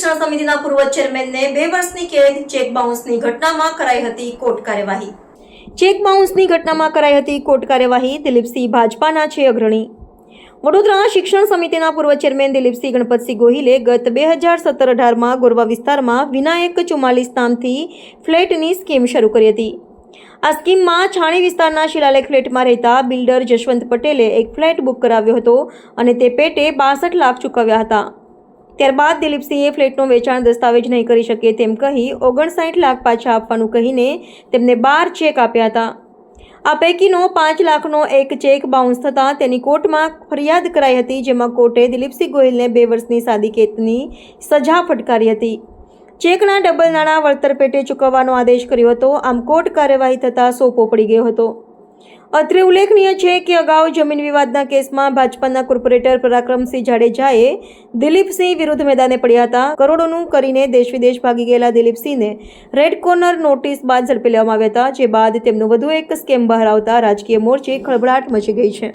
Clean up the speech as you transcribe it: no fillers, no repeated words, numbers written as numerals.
શિક્ષણ સમિતિના પૂર્વ ચેરમેનને 2 વર્ષની કેદ, ચેક બાઉન્સની ઘટનામાં કરાઈ હતી કોર્ટ કાર્યવાહી. ચેક બાઉન્સની ઘટનામાં કરાઈ હતી કોર્ટ કાર્યવાહી. દિલીપસિંહ ભાજપાના છે અગ્રણી. વડોદરા શિક્ષણ સમિતિના પૂર્વ ચેરમેન દિલીપસિંહ ગણપતસિંહ ગોહિલે ગત 2017-18માં ગોરવા વિસ્તારમાં વિનાયક 44 નામથી ફ્લેટની સ્કીમ શરૂ કરી હતી. આ સ્કીમમાં છાણી વિસ્તારના શિલાલેખ ફ્લેટમાં રહેતા બિલ્ડર જશવંત પટેલે એક ફ્લેટ બુક કરાવ્યો હતો અને તે પેટે 62 લાખ ચૂકવ્યા હતા. ત્યારબાદ દિલીપસિંહે ફ્લેટનું વેચાણ દસ્તાવેજ નહીં કરી શકે તેમ કહી 59 લાખ પાછા આપવાનું કહીને તેમને 12 ચેક આપ્યા હતા. આ પૈકીનો 5 લાખનો એક ચેક બાઉન્સ થતાં તેની કોર્ટમાં ફરિયાદ કરાઈ હતી, જેમાં કોર્ટે દિલીપસિંહ ગોહિલને 2 વર્ષની સાદી કેદની સજા ફટકારી હતી. ચેકના ડબલ નાણાં વળતર પેટે ચૂકવવાનો આદેશ કર્યો હતો. આમ કોર્ટ કાર્યવાહી થતાં સોપો પડી ગયો હતો. અત્રે ઉલ્લેખનીય છે કે અગાઉ જમીન વિવાદના કેસમાં ભાજપાના કોર્પોરેટર પરાક્રમસિંહ જાડેજાએ દિલીપસિંહ વિરુદ્ધ મેદાને પડ્યા હતા. કરોડોનું કરીને દેશ વિદેશ ભાગી ગયેલા દિલીપસિંહને રેડ કોર્નર નોટિસ બાદ ઝડપી લેવામાં આવ્યા હતા, જે બાદ તેમનું વધુ એક સ્કેમ બહાર આવતા રાજકીય મોરચે ખળભળાટ મચી ગઈ છે.